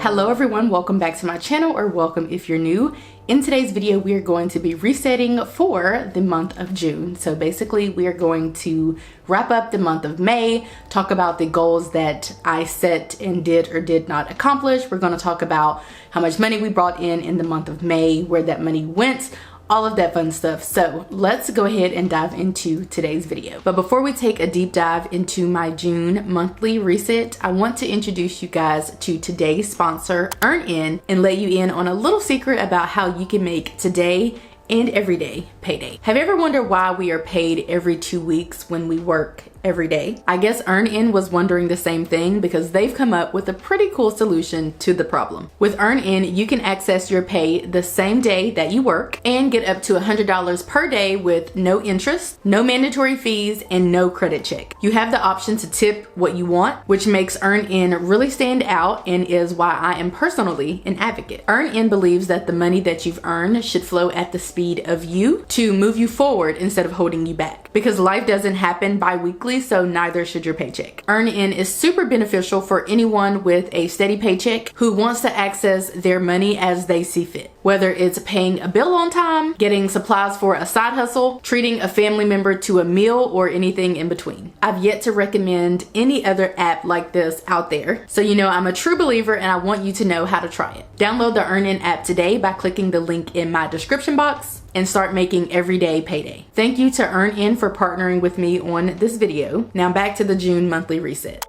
Hello everyone, welcome back to my channel, or welcome if you're new. In today's video, we are going to be resetting for the month of June. So basically, we are going to wrap up the month of May, talk about the goals that I set and did or did not accomplish. We're going to talk about how much money we brought in the month of May, where that money went, all of that fun stuff. So let's go ahead and dive into today's video. But before we take a deep dive into my June monthly reset, I want to introduce you guys to today's sponsor, EarnIn, and let you in on a little secret about how you can make today and everyday payday. Have you ever wondered why we are paid every 2 weeks when we work every day? I guess EarnIn was wondering the same thing, because they've come up with a pretty cool solution to the problem. With EarnIn, you can access your pay the same day that you work and get up to $100 per day with no interest, no mandatory fees, and no credit check. You have the option to tip what you want, which makes EarnIn really stand out and is why I am personally an advocate. EarnIn believes that the money that you've earned should flow at the speed of you to move you forward instead of holding you back, because life doesn't happen bi-weekly, so neither should your paycheck. EarnIn is super beneficial for anyone with a steady paycheck who wants to access their money as they see fit. Whether it's paying a bill on time, getting supplies for a side hustle, treating a family member to a meal, or anything in between. I've yet to recommend any other app like this out there, so you know I'm a true believer and I want you to know how to try it. Download the EarnIn app today by clicking the link in my description box and start making everyday payday. Thank you to EarnIn for partnering with me on this video. Now back to the June monthly reset.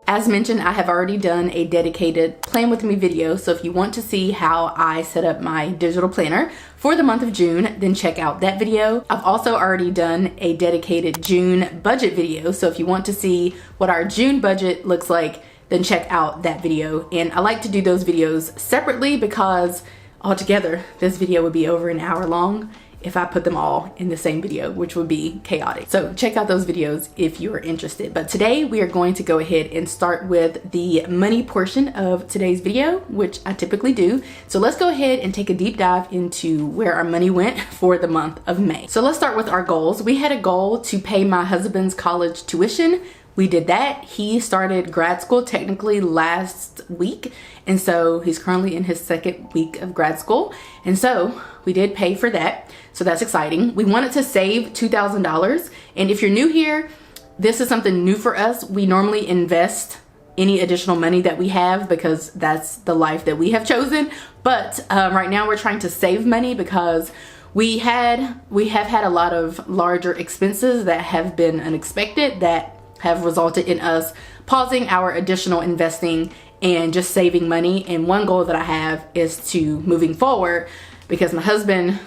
As mentioned, I have already done a dedicated plan with me video, so if you want to see how I set up my digital planner for the month of June, then check out that video. I've also already done a dedicated June budget video, so if you want to see what our June budget looks like, then check out that video. And I like to do those videos separately because altogether this video would be over an hour long if I put them all in the same video, which would be chaotic. So check out those videos if you are interested. But today we are going to go ahead and start with the money portion of today's video, which I typically do. So let's go ahead and take a deep dive into where our money went for the month of May. So let's start with our goals. We had a goal to pay my husband's college tuition. We did that. He started grad school technically last week, and so he's currently in his second week of grad school, and so we did pay for that, so that's exciting. We wanted to save $2,000, and if you're new here, this is something new for us. We normally invest any additional money that we have because that's the life that we have chosen, but right now we're trying to save money because we have had a lot of larger expenses that have been unexpected that have resulted in us pausing our additional investing and just saving money. And one goal that I have is to, moving forward, because my husband,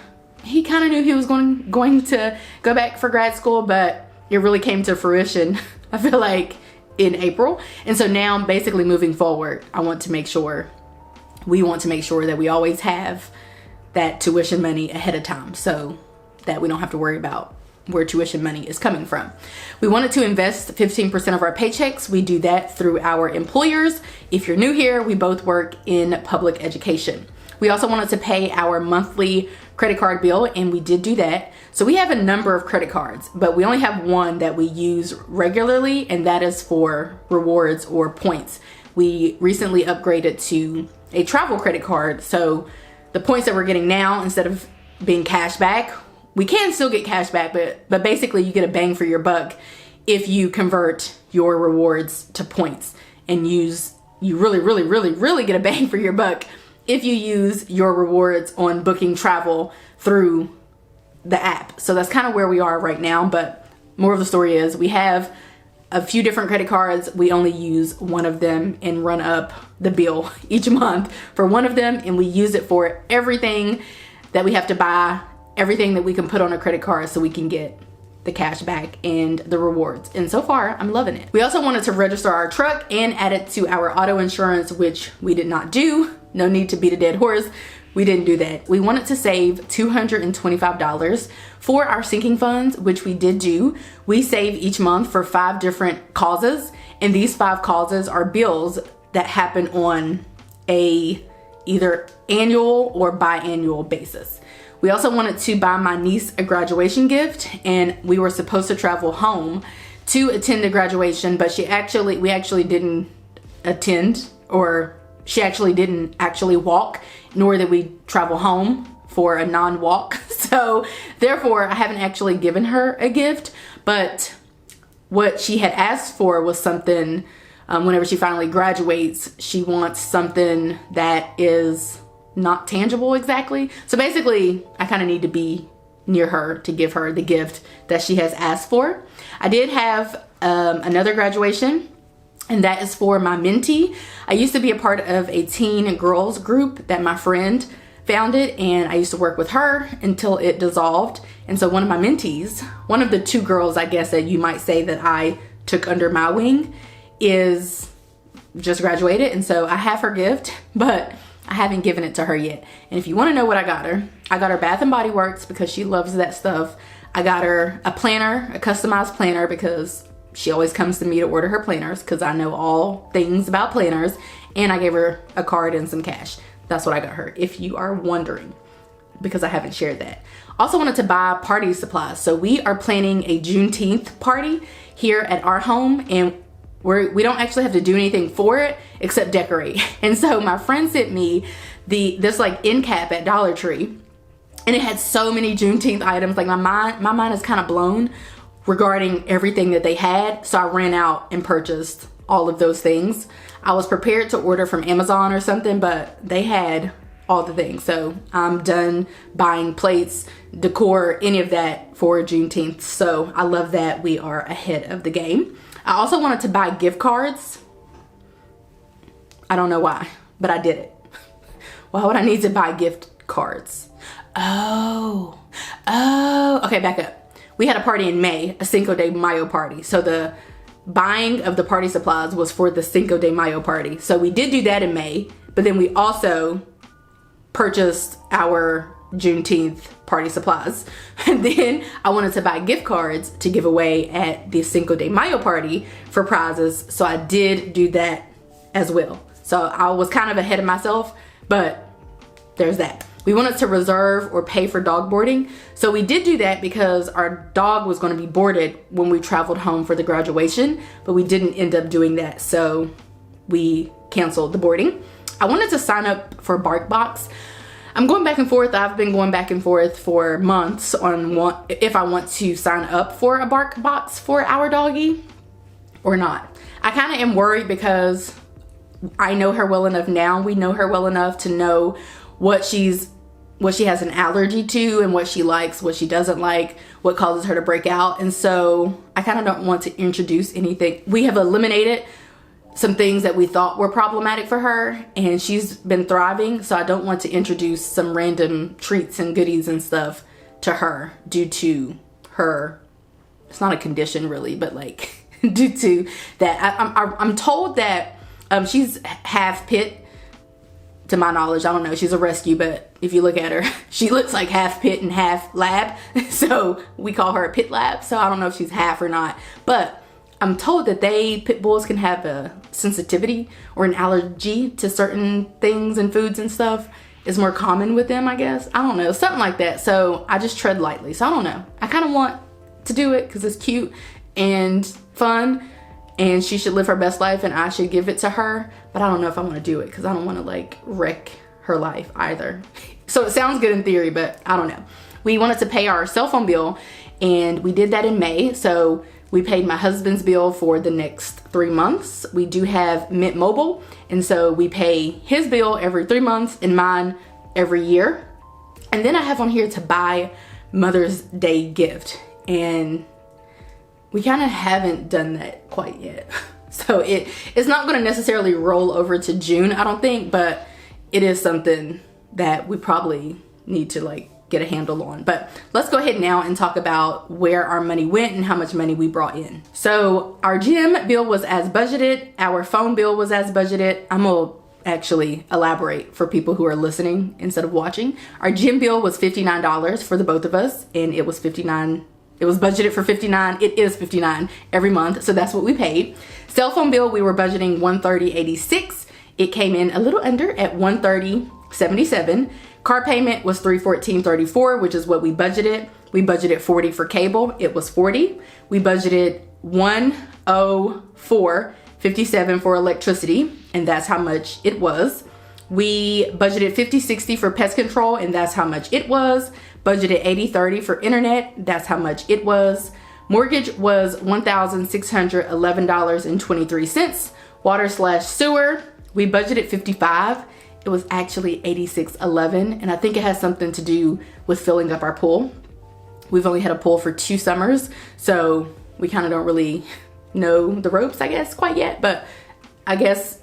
he kind of knew he was going to go back for grad school, but it really came to fruition, I feel like, in April. And so now basically moving forward, we want to make sure that we always have that tuition money ahead of time so that we don't have to worry about where tuition money is coming from. We wanted to invest 15% of our paychecks. We do that through our employers. If you're new here, we both work in public education. We also wanted to pay our monthly credit card bill, and we did do that. So we have a number of credit cards, but we only have one that we use regularly, and that is for rewards or points. We recently upgraded to a travel credit card, so the points that we're getting now, instead of being cash back, we can still get cash back, but basically you get a bang for your buck if you convert your rewards to points, and you really get a bang for your buck if you use your rewards on booking travel through the app. So that's kind of where we are right now, but more of the story is we have a few different credit cards. We only use one of them and run up the bill each month for one of them, and we use it for everything that we have to buy, everything that we can put on a credit card so we can get the cash back and the rewards. And so far, I'm loving it. We also wanted to register our truck and add it to our auto insurance, which we did not do. No need to beat a dead horse. We didn't do that. We wanted to save $225 for our sinking funds, which we did do. We save each month for 5 different causes, and these 5 causes are bills that happen on a either annual or biannual basis. We also wanted to buy my niece a graduation gift, and we were supposed to travel home to attend the graduation, but we actually didn't attend, or she actually didn't actually walk, nor did we travel home for a non-walk. So therefore I haven't actually given her a gift, but what she had asked for was something, whenever she finally graduates, she wants something that is not tangible exactly. So basically I kind of need to be near her to give her the gift that she has asked for. I did have another graduation, and that is for my mentee. I used to be a part of a teen girls group that my friend founded, and I used to work with her until it dissolved. And so one of my mentees, one of the two girls, I guess, that you might say that I took under my wing, is just graduated. And so I have her gift, but I haven't given it to her yet. And if you want to know what I got her Bath and Body Works because she loves that stuff. I got her a planner, a customized planner, because she always comes to me to order her planners because I know all things about planners. And I gave her a card and some cash. That's what I got her, if you are wondering, because I haven't shared that. Also wanted to buy party supplies. So we are planning a Juneteenth party here at our home, and we don't actually have to do anything for it except decorate. And so my friend sent me this like end cap at Dollar Tree, and it had so many Juneteenth items. Like my mind is kind of blown regarding everything that they had. So I ran out and purchased all of those things. I was prepared to order from Amazon or something, but they had all the things. So I'm done buying plates, decor, any of that for Juneteenth. So I love that we are ahead of the game. I also wanted to buy gift cards. I don't know why, but I did it. Why would I need to buy gift cards? Oh, okay, back up. We had a party in May, a Cinco de Mayo party. So the buying of the party supplies was for the Cinco de Mayo party. So we did do that in May, but then we also purchased our Juneteenth party supplies. And then I wanted to buy gift cards to give away at the Cinco de Mayo party for prizes. So I did do that as well. So I was kind of ahead of myself, but there's that. We wanted to reserve or pay for dog boarding. So we did do that because our dog was going to be boarded when we traveled home for the graduation, but we didn't end up doing that. So we canceled the boarding. I wanted to sign up for BarkBox. I'm going back and forth. I've been going back and forth for months on if I want to sign up for a BarkBox for our doggy or not. I kind of am worried because I know her well enough now. We know her well enough to know what she has an allergy to and what she likes, what she doesn't like, what causes her to break out. And so I kind of don't want to introduce anything. We have eliminated some things that we thought were problematic for her, and she's been thriving. So I don't want to introduce some random treats and goodies and stuff to her due to her, it's not a condition really, but like due to that. I'm told that she's half pit. To my knowledge, I don't know, she's a rescue, but if you look at her, she looks like half pit and half lab. So we call her a pit lab. So I don't know if she's half or not, but I'm told that pit bulls can have a sensitivity or an allergy to certain things and foods and stuff. Is more common with them, I guess. I don't know, something like that. So I just tread lightly. So I don't know. I kind of want to do it because it's cute and fun, and she should live her best life and I should give it to her. But I don't know if I want to do it because I don't want to like wreck her life either. So it sounds good in theory, but I don't know. We wanted to pay our cell phone bill, and we did that in May. So we paid my husband's bill for the next 3 months. We do have Mint Mobile, and so we pay his bill every 3 months and mine every year. And then I have on here to buy Mother's Day gift, and we kind of haven't done that quite yet. So it's not going to necessarily roll over to June, I don't think, but it is something that we probably need to like get a handle on. But let's go ahead now and talk about where our money went and how much money we brought in. So our gym bill was as budgeted. Our phone bill was as budgeted. I'm gonna actually elaborate for people who are listening instead of watching. Our gym bill was $59 for the both of us, and it was $59. It was budgeted for $59. It is $59 every month, so that's what we paid. Cell phone bill, we were budgeting $130.86. It came in a little under at $130.77. Car payment was $314.34, which is what we budgeted. We budgeted $40 for cable. It was $40. We budgeted 104.57 for electricity, and that's how much it was. We budgeted $50.60 for pest control, and that's how much it was. Budgeted $80.30 for internet, that's how much it was. Mortgage was $1,611.23. Water/sewer, we budgeted $55. It was actually $86.11, and I think it has something to do with filling up our pool. We've only had a pool for 2 summers, so we kind of don't really know the ropes, I guess, quite yet, but I guess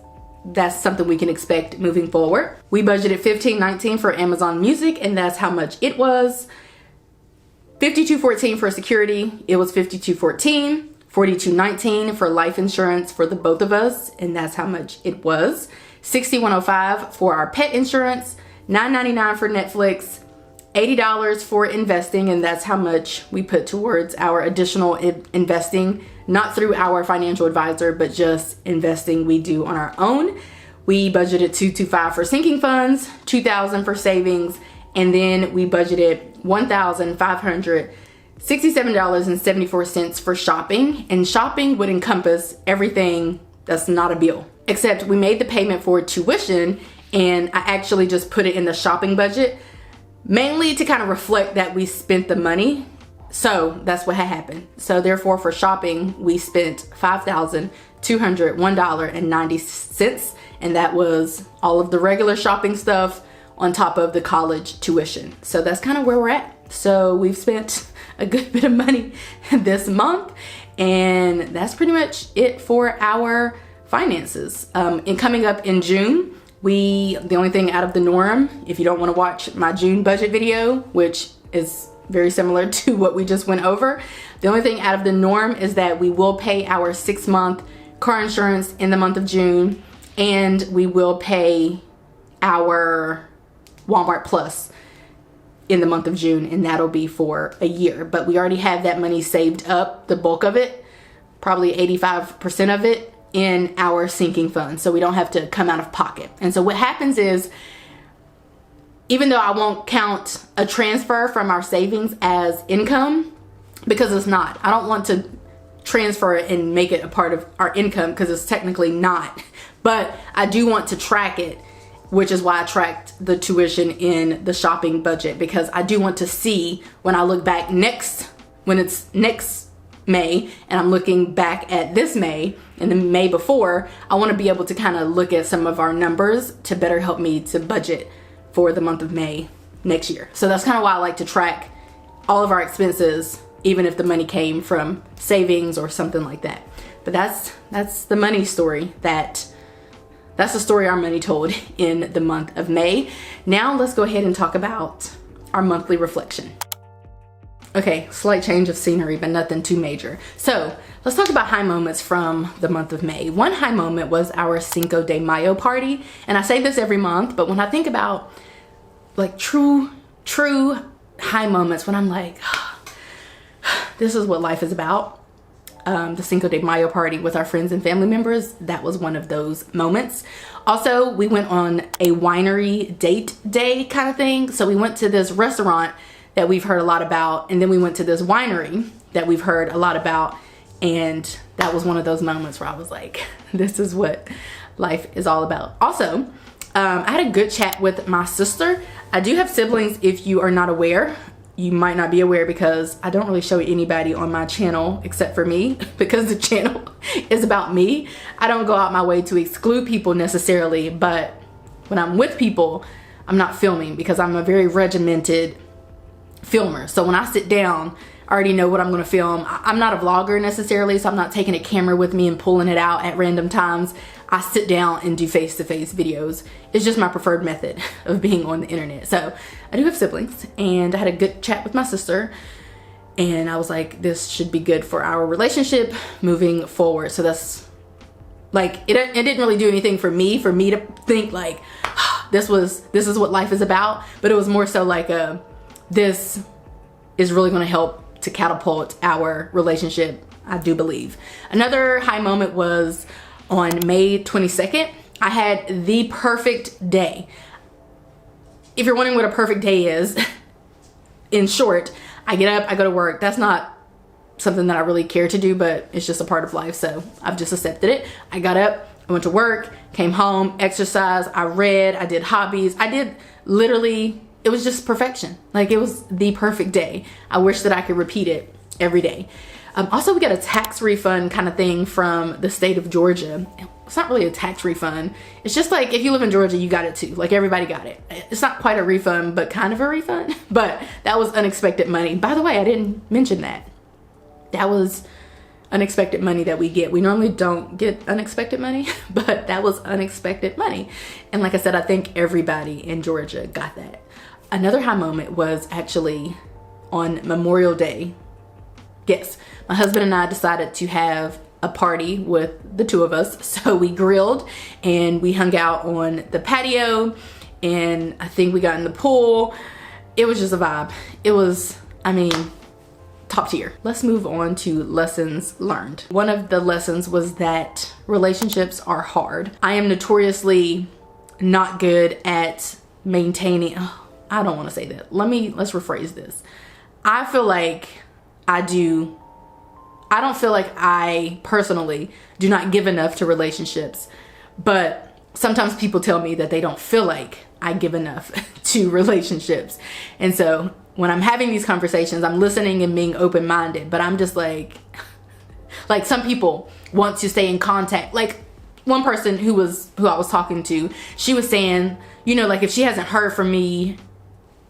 that's something we can expect moving forward. We budgeted $15.19 for Amazon Music, and that's how much it was. $52.14 for security, it was $52.14. $42.19 for life insurance for the both of us, and that's how much it was. $61.05 for our pet insurance, $9.99 for Netflix, $80 for investing, and that's how much we put towards our additional investing, not through our financial advisor, but just investing we do on our own. We budgeted $225 for sinking funds, $2,000 for savings, and then we budgeted $1,567.74 for shopping, and shopping would encompass everything that's not a bill, except we made the payment for tuition, and I actually just put it in the shopping budget, mainly to kind of reflect that we spent the money. So that's what had happened. So therefore for shopping, we spent $5,201.90, and that was all of the regular shopping stuff on top of the college tuition. So that's kind of where we're at. So we've spent a good bit of money this month, and that's pretty much it for our finances. And coming up in June, the only thing out of the norm, if you don't want to watch my June budget video, which is very similar to what we just went over, the only thing out of the norm is that we will pay our 6-month car insurance in the month of June, and we will pay our Walmart Plus in the month of June, and that'll be for a year. But we already have that money saved up, the bulk of it, probably 85% of it, in our sinking fund, so we don't have to come out of pocket. And so what happens is, even though I won't count a transfer from our savings as income, because it's not, I don't want to transfer it and make it a part of our income because it's technically not, but I do want to track it, which is why I tracked the tuition in the shopping budget, because I do want to see when I look back when it's next May, and I'm looking back at this May and the May before, I want to be able to kind of look at some of our numbers to better help me to budget for the month of May next year. So that's kind of why I like to track all of our expenses, even if the money came from savings or something like that. But that's the money story. That's the story our money told in the month of May. Now let's go ahead and talk about our monthly reflection. Okay, slight change of scenery, but nothing too major. So let's talk about high moments from the month of May. One high moment was our Cinco de Mayo party. And I say this every month, but when I think about like true high moments, when I'm like, this is what life is about. The Cinco de Mayo party with our friends and family members, that was one of those moments. Also, we went on a winery date day kind of thing. So we went to this restaurant that we've heard a lot about, and then we went to this winery that we've heard a lot about, and that was one of those moments where I was like, this is what life is all about. Also, I had a good chat with my sister. I do have siblings. If you are not aware, you might not be aware, because I don't really show anybody on my channel except for me, because the channel is about me. I don't go out my way to exclude people necessarily, but when I'm with people, I'm not filming, because I'm a very regimented filmer. So when I sit down, I already know what I'm going to film. I'm not a vlogger necessarily, so I'm not taking a camera with me and pulling it out at random times. I sit down and do face-to-face videos. It's just my preferred method of being on the internet. So I do have siblings, and I had a good chat with my sister, and I was like, this should be good for our relationship moving forward. So that's like, it didn't really do anything for me to think like, this is what life is about. But it was more so like this is really going to help to catapult our relationship, I do believe. Another high moment was on May 22nd. I had the perfect day. If you're wondering what a perfect day is, in short, I get up, I go to work. That's not something that I really care to do, but it's just a part of life. So I've just accepted it. I got up, I went to work, came home, exercised, I read, I did hobbies. I did literally, it was just perfection. Like, it was the perfect day. I wish that I could repeat it every day. Also, we got a tax refund kind of thing from the state of Georgia. It's not really a tax refund. It's just like, if you live in Georgia, you got it too. Like, everybody got it. It's not quite a refund, but kind of a refund. But that was unexpected money. By the way, I didn't mention that. That was unexpected money that we get. We normally don't get unexpected money, but that was unexpected money. And like I said, I think everybody in Georgia got that. Another high moment was actually on Memorial Day. Yes, my husband and I decided to have a party with the two of us. So we grilled and we hung out on the patio, and I think we got in the pool. It was just a vibe. It was, I mean, top tier. Let's move on to lessons learned. One of the lessons was that relationships are hard. I am notoriously not good at maintaining, I don't want to say that. Let's rephrase this. I feel like I don't feel like I personally do not give enough to relationships, but sometimes people tell me that they don't feel like I give enough to relationships. And so when I'm having these conversations, I'm listening and being open-minded, but I'm just like some people want to stay in contact. Like, one person who I was talking to, she was saying, you know, like, if she hasn't heard from me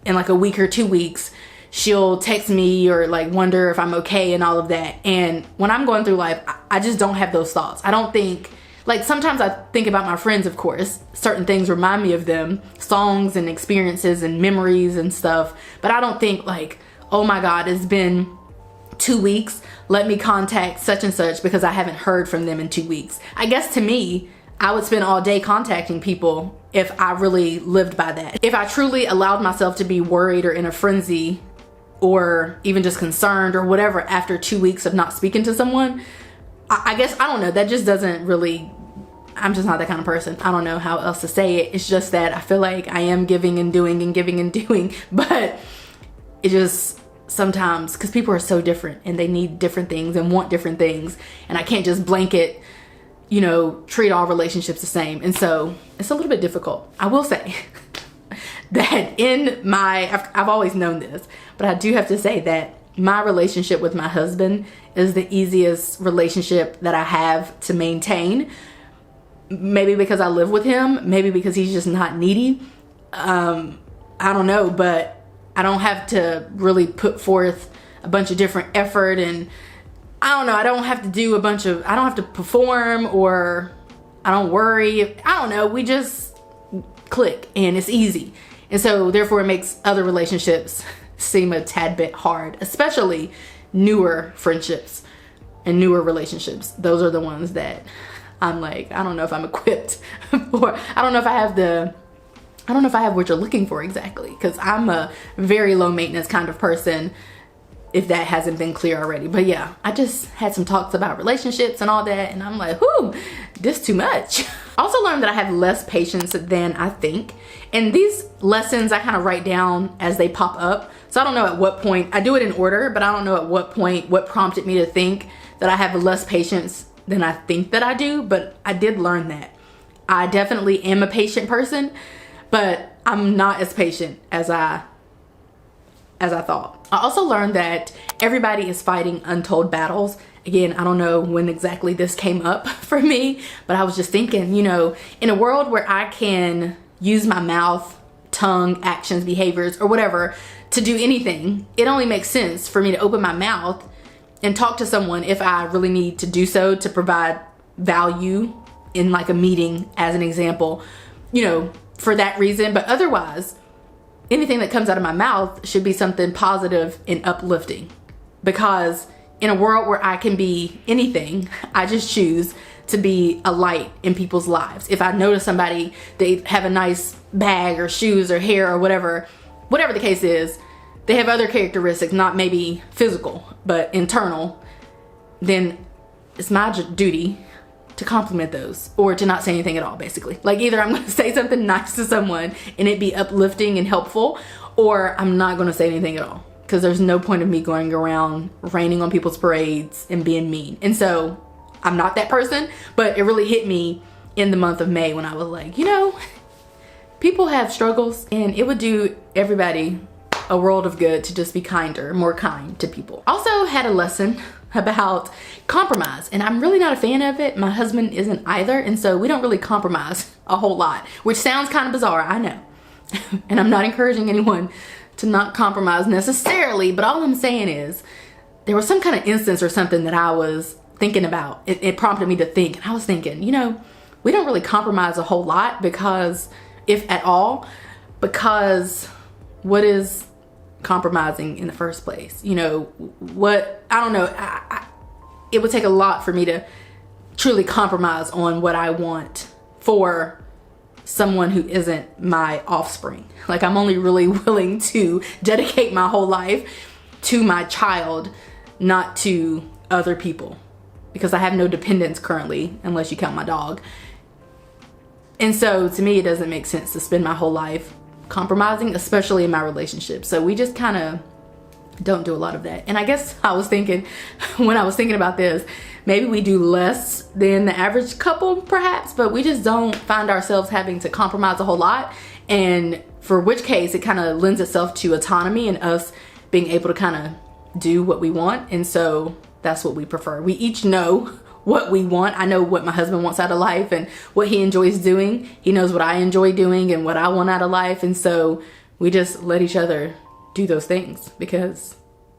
in like a week or 2 weeks, she'll text me or like wonder if I'm okay and all of that. And when I'm going through life, I just don't have those thoughts. I don't think, like, sometimes I think about my friends, of course. Certain things remind me of them, songs and experiences and memories and stuff. But I don't think like, oh my God, it's been 2 weeks. Let me contact such and such because I haven't heard from them in 2 weeks. I guess to me, I would spend all day contacting people if I really lived by that. If I truly allowed myself to be worried or in a frenzy or even just concerned or whatever after 2 weeks of not speaking to someone, I guess, I don't know, that just doesn't really, I'm just not that kind of person. I don't know how else to say it. It's just that I feel like I am giving and doing and giving and doing, but it just sometimes, because people are so different and they need different things and want different things, and I can't just blanket, you know, treat all relationships the same. And so it's a little bit difficult. I will say that I've always known this, but I do have to say that my relationship with my husband is the easiest relationship that I have to maintain. Maybe because I live with him, maybe because he's just not needy. I don't know, but I don't have to really put forth a bunch of different effort, and I don't know, I don't have to perform, or I don't worry. I don't know, we just click and it's easy. And so therefore it makes other relationships seem a tad bit hard, especially newer friendships and newer relationships. Those are the ones that I'm like, I don't know if I'm equipped for. I don't know if I have what you're looking for exactly, because I'm a very low maintenance kind of person, if that hasn't been clear already. But yeah, I just had some talks about relationships and all that, and I'm like, whoo, this too much. I also learned that I have less patience than I think. And these lessons I kind of write down as they pop up. So I don't know at what point, I do it in order, but I don't know at what point, what prompted me to think that I have less patience than I think that I do. But I did learn that. I definitely am a patient person, but I'm not as patient as I thought. I also learned that everybody is fighting untold battles. Again, I don't know when exactly this came up for me, but I was just thinking, you know, in a world where I can use my mouth, tongue, actions, behaviors, or whatever to do anything, it only makes sense for me to open my mouth and talk to someone if I really need to do so to provide value in like a meeting, as an example, you know, for that reason. But otherwise, anything that comes out of my mouth should be something positive and uplifting, because in a world where I can be anything, I just choose to be a light in people's lives. If I notice somebody, they have a nice bag or shoes or hair or whatever the case is, they have other characteristics, not maybe physical, but internal, then it's my duty to compliment those, or to not say anything at all, basically. Like, either I'm gonna say something nice to someone and it be uplifting and helpful, or I'm not gonna say anything at all. because there's no point of me going around raining on people's parades and being mean. And so I'm not that person, but it really hit me in the month of May when I was like, you know, people have struggles and it would do everybody a world of good to just be kinder, more kind to people. Also had a lesson about compromise, and I'm really not a fan of it. My husband isn't either, and so we don't really compromise a whole lot, which sounds kind of bizarre, I know. And I'm not encouraging anyone to not compromise necessarily, but all I'm saying is there was some kind of instance or something that I was thinking about. It prompted me to think, and I was thinking, you know, we don't really compromise a whole lot, because if at all, because what is compromising in the first place? You know, what, I don't know. It would take a lot for me to truly compromise on what I want for someone who isn't my offspring. Like, I'm only really willing to dedicate my whole life to my child, not to other people, because I have no dependents currently, unless you count my dog. And so to me, it doesn't make sense to spend my whole life compromising, especially in my relationship. So we just kind of don't do a lot of that. And I guess I was thinking, when I was thinking about this, maybe we do less than the average couple perhaps, but we just don't find ourselves having to compromise a whole lot. And for which case it kind of lends itself to autonomy and us being able to kind of do what we want. And so that's what we prefer. We each know what we want. I know what my husband wants out of life and what he enjoys doing. He knows what I enjoy doing and what I want out of life. And so we just let each other do those things, because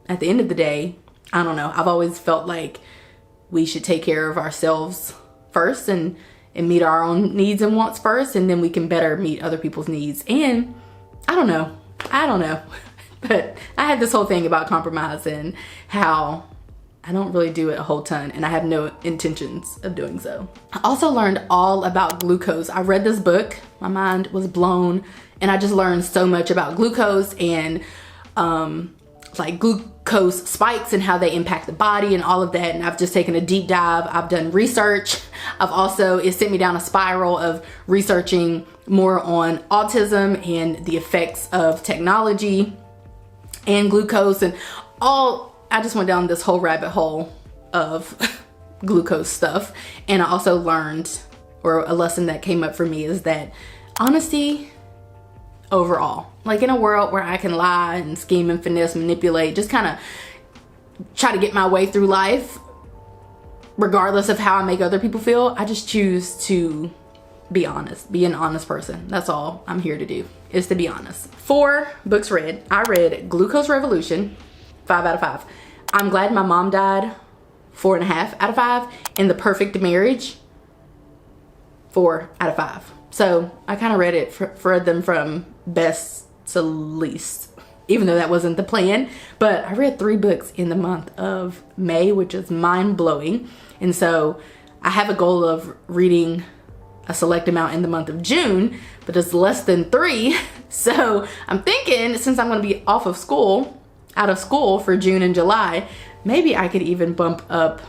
at the end of the day, I don't know, I've always felt like we should take care of ourselves first and meet our own needs and wants first, and then we can better meet other people's needs. And I don't know, but I had this whole thing about compromise and how I don't really do it a whole ton, and I have no intentions of doing so. I also learned all about glucose. I read this book, my mind was blown, and I just learned so much about glucose and like glucose spikes and how they impact the body and all of that. And I've just taken a deep dive. I've done research. It sent me down a spiral of researching more on autism and the effects of technology and glucose and all. I just went down this whole rabbit hole of glucose stuff. And I also learned, or a lesson that came up for me, is that honesty overall, like in a world where I can lie and scheme and finesse, manipulate, just kind of try to get my way through life, regardless of how I make other people feel, I just choose to be honest, be an honest person. That's all I'm here to do, is to be honest. 4 books read. I read Glucose Revolution, 5 out of 5. I'm Glad My Mom Died, 4.5 out of 5. And The Perfect Marriage, 4 out of 5. So I kind of read it for them from best to least, even though that wasn't the plan. But I read 3 books in the month of May, which is mind-blowing. And so I have a goal of reading a select amount in the month of June, but it's less than 3. So I'm thinking, since I'm going to be out of school for June and July, maybe I could even bump up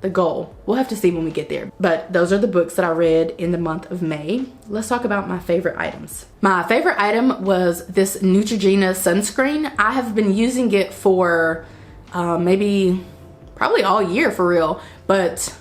the goal. We'll have to see when we get there. But those are the books that I read in the month of May. Let's talk about my favorite items. My favorite item was this Neutrogena sunscreen. I have been using it for probably all year for real, but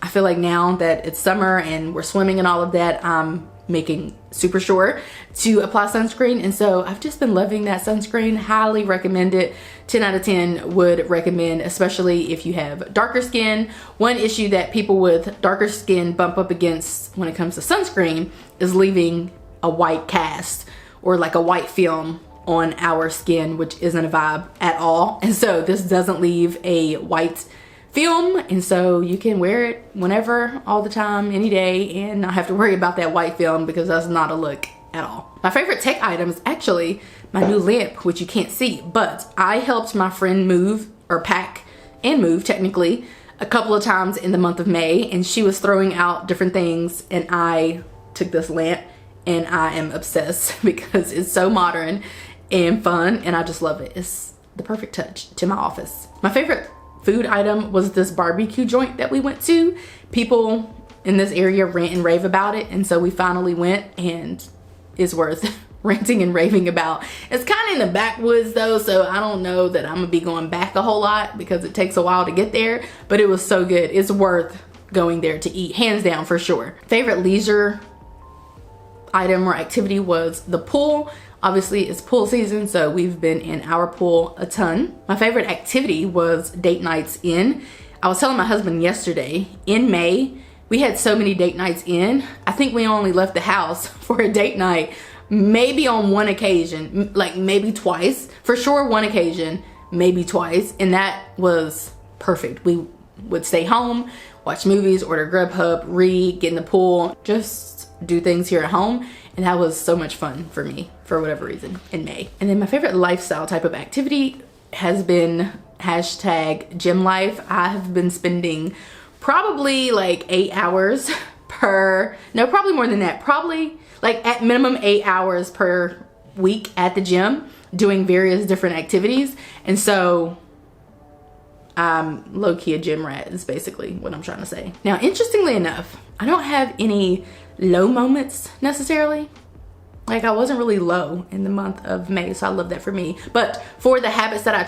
I feel like now that it's summer and we're swimming and all of that, I'm making super sure to apply sunscreen. And so I've just been loving that sunscreen. Highly recommend it. 10 out of 10 would recommend, especially if you have darker skin. One issue that people with darker skin bump up against when it comes to sunscreen is leaving a white cast or like a white film on our skin, which isn't a vibe at all. And so this doesn't leave a white film, and so you can wear it whenever, all the time, any day, and not have to worry about that white film, because that's not a look at all. My favorite tech item is actually my new lamp, which you can't see, but I helped my friend move, or pack and move technically, a couple of times in the month of May, and she was throwing out different things, and I took this lamp and I am obsessed because it's so modern and fun, and I just love it. It's the perfect touch to my office. My favorite food item was this barbecue joint that we went to. People in this area rant and rave about it, and so we finally went, and it's worth ranting and raving about. It's kind of in the backwoods though, so I don't know that I'm gonna be going back a whole lot because it takes a while to get there, but it was so good. It's worth going there to eat, hands down, for sure. Favorite leisure item or activity was the pool. Obviously it's pool season, so we've been in our pool a ton. My favorite activity was date nights in. I was telling my husband yesterday, in May, we had so many date nights in. I think we only left the house for a date night maybe on one occasion, like maybe twice. For sure one occasion, maybe twice, and that was perfect. We would stay home, watch movies, order Grubhub, read, get in the pool, just do things here at home. And that was so much fun for me, for whatever reason, in May. And then my favorite lifestyle type of activity has been hashtag gym life. I have been spending probably like 8 hours no, probably more than that. Probably like at minimum 8 hours per week at the gym doing various different activities. And so I'm low-key a gym rat is basically what I'm trying to say. Now, interestingly enough, I don't have any low moments necessarily. Like I wasn't really low in the month of May, so I love that for me. But for the habits that I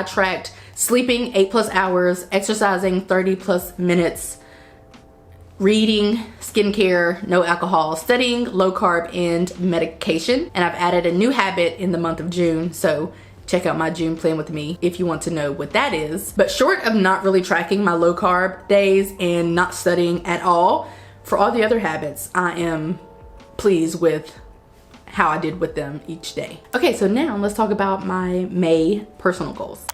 tracked sleeping 8+ hours, exercising 30+ minutes, reading, skincare, no alcohol, studying, low carb, and medication. And I've added a new habit in the month of June, so check out my June plan with me if you want to know what that is. But short of not really tracking my low carb days and not studying at all, for all the other habits, I am pleased with how I did with them each day. Okay, so now let's talk about my May personal goals.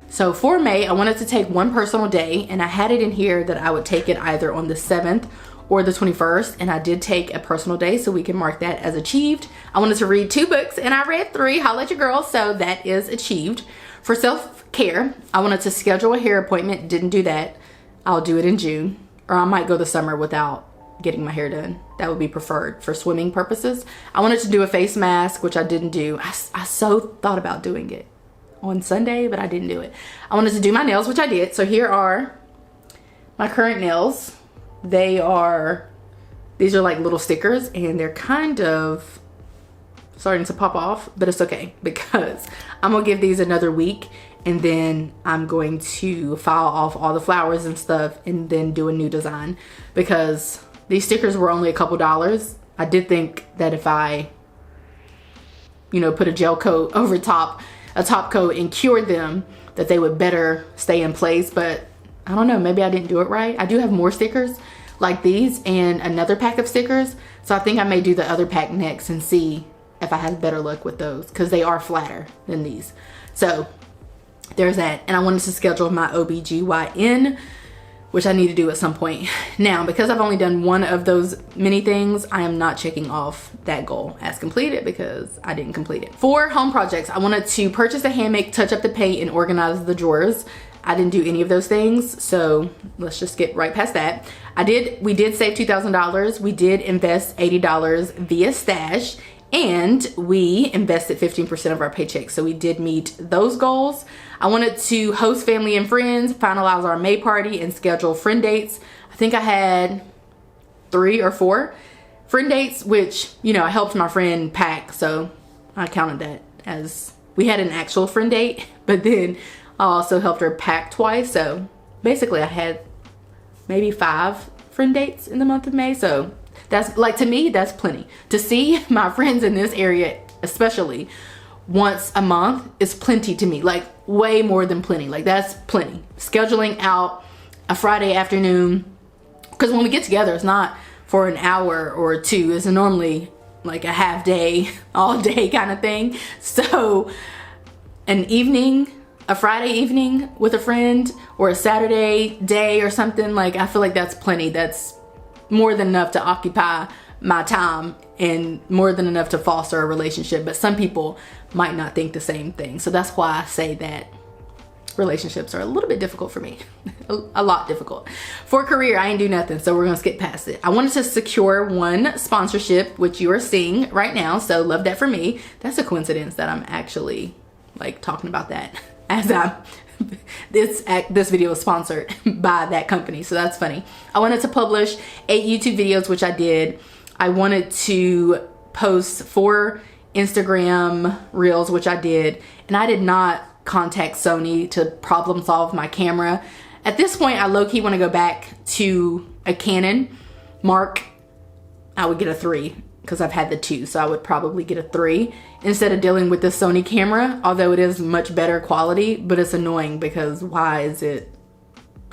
So for May, I wanted to take one personal day, and I had it in here that I would take it either on the 7th or the 21st, and I did take a personal day, so we can mark that as achieved. I wanted to read 2 books, and I read 3, holla at your girl, so that is achieved. For self-care, I wanted to schedule a hair appointment, didn't do that. I'll do it in June, or I might go the summer without getting my hair done. That would be preferred for swimming purposes. I wanted to do a face mask, which I didn't do. I so thought about doing it on Sunday, but I didn't do it. I wanted to do my nails, which I did. So here are my current nails. These are like little stickers, and they're kind of starting to pop off, but it's okay because I'm gonna give these another week, and then I'm going to file off all the flowers and stuff and then do a new design because these stickers were only a couple dollars. I did think that if I, put a gel coat over a top coat and cured them, that they would better stay in place, but I don't know, maybe I didn't do it right. I do have more stickers like these and another pack of stickers, so I think I may do the other pack next and see if I have better luck with those because they are flatter than these. So there's that. And I wanted to schedule my OBGYN, which I need to do at some point. Now, because I've only done one of those many things, I am not checking off that goal as completed because I didn't complete it. For home projects, I wanted to purchase a hammock, touch up the paint, and organize the drawers. I didn't do any of those things, so let's just get right past that. We did save $2,000. We did invest $80 via Stash, and we invested 15% of our paycheck. So we did meet those goals. I wanted to host family and friends, finalize our May party, and schedule friend dates. I think I had 3 or 4 friend dates, which, I helped my friend pack. So I counted that as we had an actual friend date, but then I also helped her pack twice. So basically I had maybe 5 friend dates in the month of May. So that's, like, to me, that's plenty. To see my friends in this area, especially once a month, is plenty to me. Like, way more than plenty. Like, that's plenty. Scheduling out a Friday afternoon, because when we get together, it's not for an hour or 2. It's normally like a half day, all day kind of thing. So an evening, a Friday evening with a friend, or a Saturday day or something, like, I feel like that's plenty. That's more than enough to occupy my time and more than enough to foster a relationship. But some people might not think the same thing. So that's why I say that relationships are a little bit difficult for me. a lot difficult. For career, I ain't do nothing, so we're gonna skip past it. I wanted to secure one sponsorship, which you are seeing right now, so love that for me. That's a coincidence that I'm actually like talking about that as this video is sponsored by that company, so that's funny. I wanted to publish 8 YouTube videos, which I did. I wanted to posts for Instagram Reels, which I did, and I did not contact Sony to problem solve my camera. At this point, I low-key want to go back to a Canon Mark. I would get a 3 because I've had the 2, so I would probably get a 3 instead of dealing with the Sony camera, although it is much better quality, but it's annoying because why is it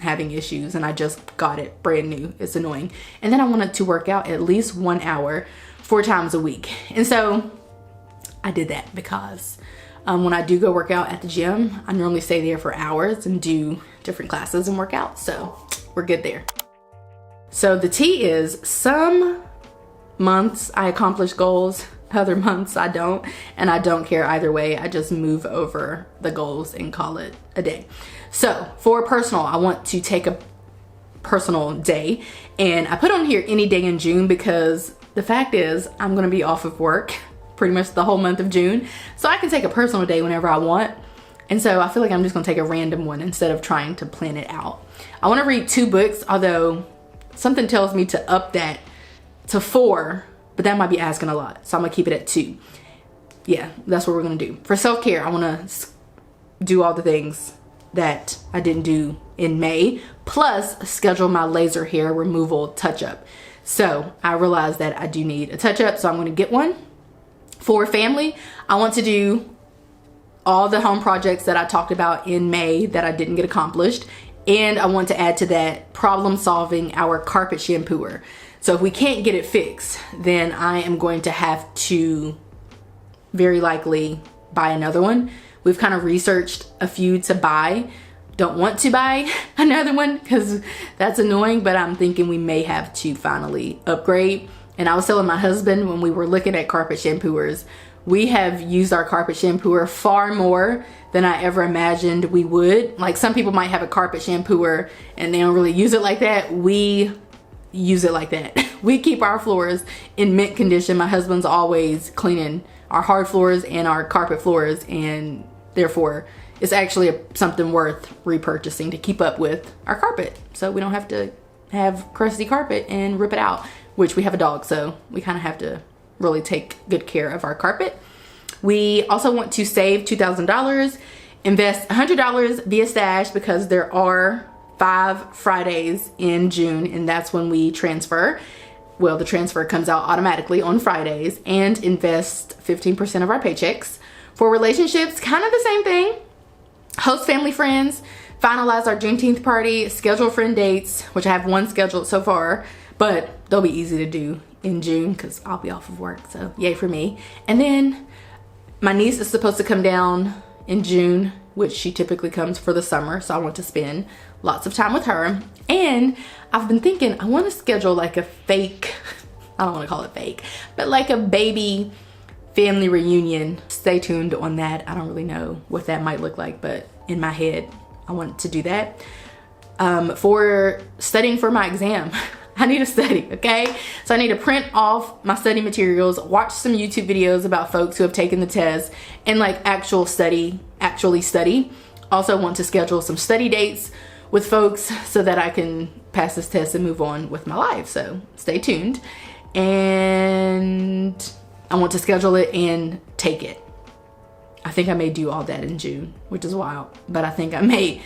having issues? And I just got it brand new. It's annoying. And then I wanted to work out at least 1 hour 4 times a week. And so I did that because when I do go work out at the gym, I normally stay there for hours and do different classes and work out. So we're good there. So the tea is, some months I accomplish goals, other months I don't, and I don't care either way. I just move over the goals and call it a day. So for personal, I want to take a personal day, and I put on here any day in June because the fact is I'm gonna be off of work pretty much the whole month of June, so I can take a personal day whenever I want. And so I feel like I'm just gonna take a random one instead of trying to plan it out. I wanna read 2 books, although something tells me to up that to 4, but that might be asking a lot. So I'm gonna keep it at 2. Yeah, that's what we're gonna do. For self-care, I wanna do all the things that I didn't do in May, plus schedule my laser hair removal touch-up. So I realized that I do need a touch-up, so I'm gonna get one. For family, I want to do all the home projects that I talked about in May that I didn't get accomplished. And I want to add to that problem solving our carpet shampooer. So if we can't get it fixed, then I am going to have to very likely buy another one. We've kind of researched a few to buy. Don't want to buy another one because that's annoying, but I'm thinking we may have to finally upgrade. And I was telling my husband when we were looking at carpet shampooers, we have used our carpet shampooer far more than I ever imagined we would. Like, some people might have a carpet shampooer and they don't really use it like that. We use it like that. We keep our floors in mint condition. My husband's always cleaning our hard floors and our carpet floors, and therefore it's actually something worth repurchasing to keep up with our carpet, so we don't have to have crusty carpet and rip it out, which we have a dog, so we kind of have to really take good care of our carpet. We also want to save $2,000, invest $100 via Stash because there are 5 Fridays in June, and that's when we transfer. Well, the transfer comes out automatically on Fridays, and invest 15% of our paychecks. For relationships, kind of the same thing. Host family friends, finalize our Juneteenth party, schedule friend dates, which I have 1 scheduled so far, but they'll be easy to do in June because I'll be off of work, so yay for me. And then my niece is supposed to come down in June, which she typically comes for the summer, so I want to spend lots of time with her. And I've been thinking I want to schedule like a fake, I don't want to call it fake, but like a baby family reunion. Stay tuned on that. I don't really know what that might look like, but in my head I want to do that. For studying for my exam, I need to study, okay? So I need to print off my study materials, watch some YouTube videos about folks who have taken the test, and like actually study. Also want to schedule some study dates with folks so that I can pass this test and move on with my life. So stay tuned. And I want to schedule it and take it. I think I may do all that in June, which is wild, but I think I may.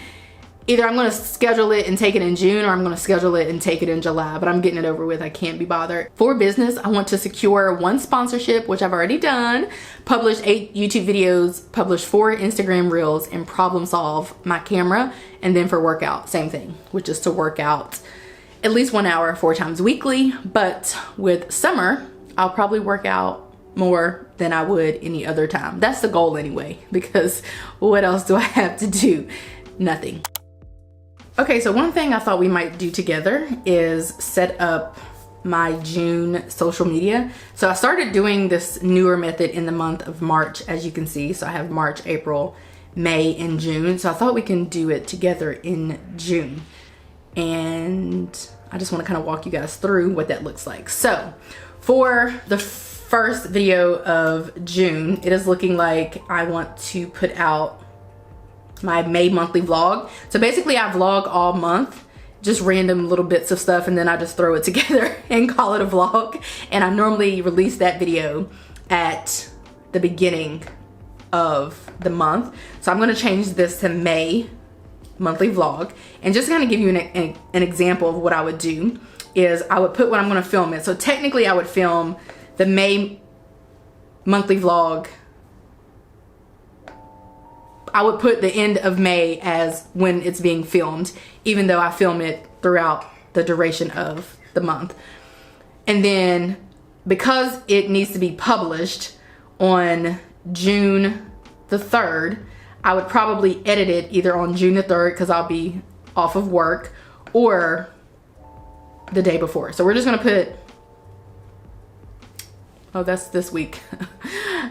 Either I'm gonna schedule it and take it in June, or I'm gonna schedule it and take it in July, but I'm getting it over with. I can't be bothered. For business, I want to secure 1 sponsorship, which I've already done, publish 8 YouTube videos, publish 4 Instagram Reels, and problem solve my camera. And then for workout, same thing, which is to work out at least 1 hour 4 times weekly. But with summer, I'll probably work out more than I would any other time. That's the goal anyway, because what else do I have to do? Nothing. Okay, so one thing I thought we might do together is set up my June social media. So I started doing this newer method in the month of March, as you can see. So I have March, April, May, and June. So I thought we can do it together in June. And I just want to kind of walk you guys through what that looks like. So for the first video of June, it is looking like I want to put out my May monthly vlog. So basically I vlog all month just random little bits of stuff, and then I just throw it together and call it a vlog. And I normally release that video at the beginning of the month. So I'm gonna change this to May monthly vlog, and just kind of give you an example of what I would do is I would put when I'm gonna film it. So technically I would film the May monthly vlog. I would put the end of May as when it's being filmed, even though I film it throughout the duration of the month. And then because it needs to be published on June the 3rd, I would probably edit it either on June the 3rd because I'll be off of work, or the day before. So we're just gonna put, oh, that's this week.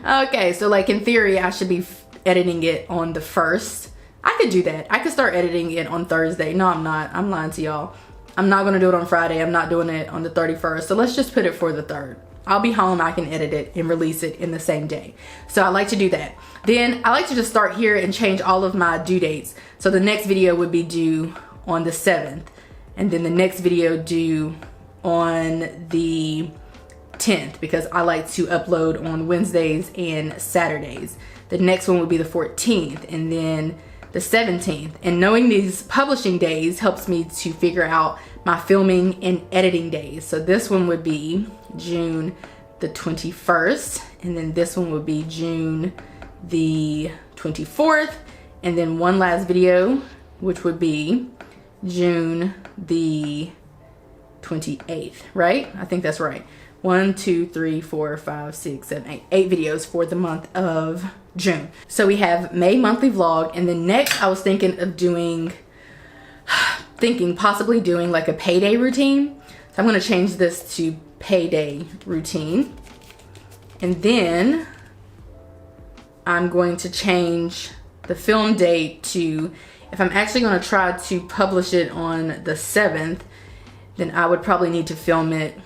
Okay, so like in theory, I should be editing it on the 1st. I could do that. I could start editing it on Thursday. No, I'm not. I'm lying to y'all. I'm not gonna do it on Friday. I'm not doing it on the 31st. So let's just put it for the 3rd. I'll be home, I can edit it and release it in the same day. So I like to do that. Then I like to just start here and change all of my due dates. So the next video would be due on the 7th. And then the next video due on the 10th, because I like to upload on Wednesdays and Saturdays. The next one would be the 14th, and then the 17th. And knowing these publishing days helps me to figure out my filming and editing days. So this one would be June the 21st, and then this one would be June the 24th, and then one last video, which would be June the 28th, right? I think that's right. 1, 2, 3, 4, 5, 6, 7, 8. 8 videos for the month of June. So we have May monthly vlog, and then next I was thinking of possibly doing like a payday routine. So I'm gonna change this to payday routine. And then I'm going to change the film date to, if I'm actually gonna try to publish it on the 7th, then I would probably need to film it.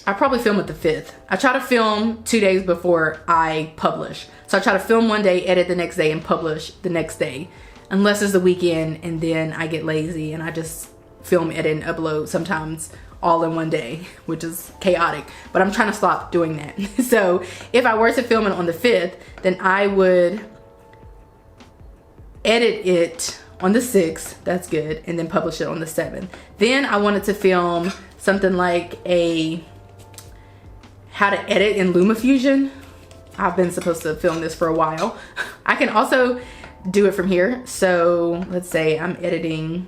I probably film it the 5th. I try to film 2 days before I publish. So I try to film one day, edit the next day, and publish the next day. Unless it's the weekend and then I get lazy and I just film, edit, and upload sometimes all in one day, which is chaotic. But I'm trying to stop doing that. So if I were to film it on the 5th, then I would edit it on the 6th, that's good, and then publish it on the 7th. Then I wanted to film something like a how to edit in LumaFusion. I've been supposed to film this for a while. I can also do it from here. So let's say I'm editing,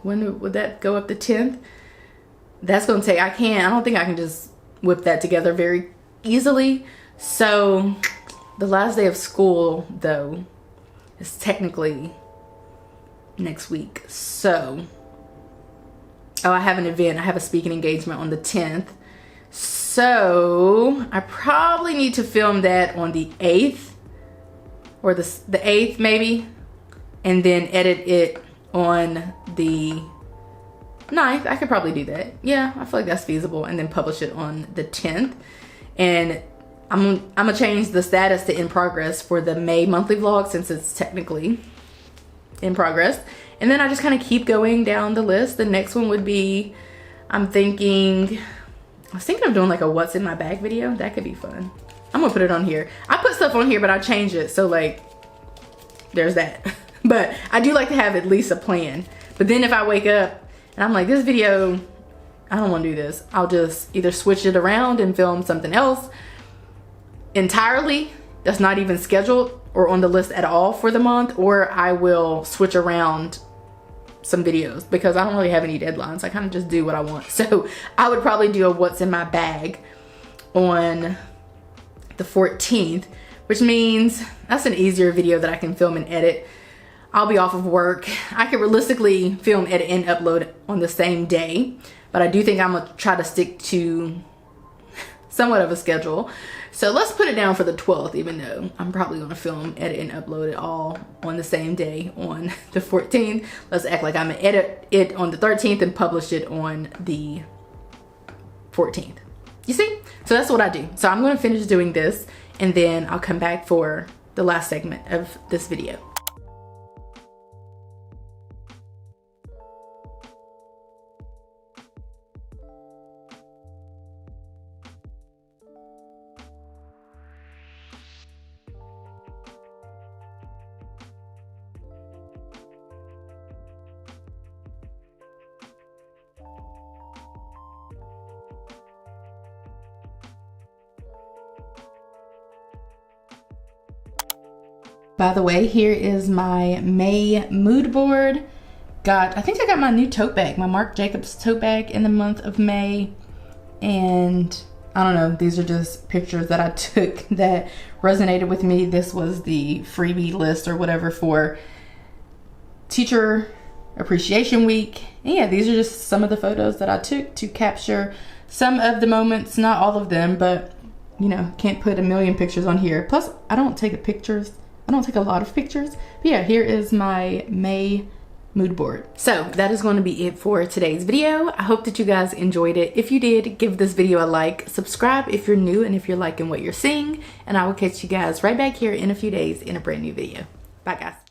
when would that go up, the 10th? That's gonna take, I don't think I can just whip that together very easily. So the last day of school though is technically next week. So, oh, I have an event, I have a speaking engagement on the 10th. So I probably need to film that on the 8th, or the 8th maybe, and then edit it on the 9th. I could probably do that. Yeah, I feel like that's feasible, and then publish it on the 10th. And I'm gonna change the status to in progress for the May monthly vlog, since it's technically in progress. And then I just kind of keep going down the list. The next one would be, I was thinking of doing like a what's in my bag video. That could be fun. I'm gonna put it on here. I put stuff on here, but I change it. So like, there's that. But I do like to have at least a plan. But then if I wake up and I'm like, this video, I don't wanna do this, I'll just either switch it around and film something else entirely that's not even scheduled or on the list at all for the month, or I will switch around some videos because I don't really have any deadlines. I kind of just do what I want. So I would probably do a what's in my bag on the 14th, which means that's an easier video that I can film and edit. I'll be off of work. I could realistically film, edit, and upload on the same day, but I do think I'm gonna try to stick to somewhat of a schedule. So let's put it down for the 12th, even though I'm probably gonna film, edit, and upload it all on the same day on the 14th. Let's act like I'm gonna edit it on the 13th and publish it on the 14th. You see? So that's what I do. So I'm gonna finish doing this, and then I'll come back for the last segment of this video. by the way, here is my May mood board. I think I got my new tote bag, my Marc Jacobs tote bag in the month of May. And I don't know, these are just pictures that I took that resonated with me. This was the freebie list or whatever for Teacher Appreciation Week. And yeah, these are just some of the photos that I took to capture some of the moments, not all of them, but you know, can't put a million pictures on here. Plus, I don't take a lot of pictures. But yeah, here is my May mood board. So that is going to be it for today's video. I hope that you guys enjoyed it. If you did, give this video a like, subscribe if you're new and if you're liking what you're seeing, and I will catch you guys right back here in a few days in a brand new video. Bye guys.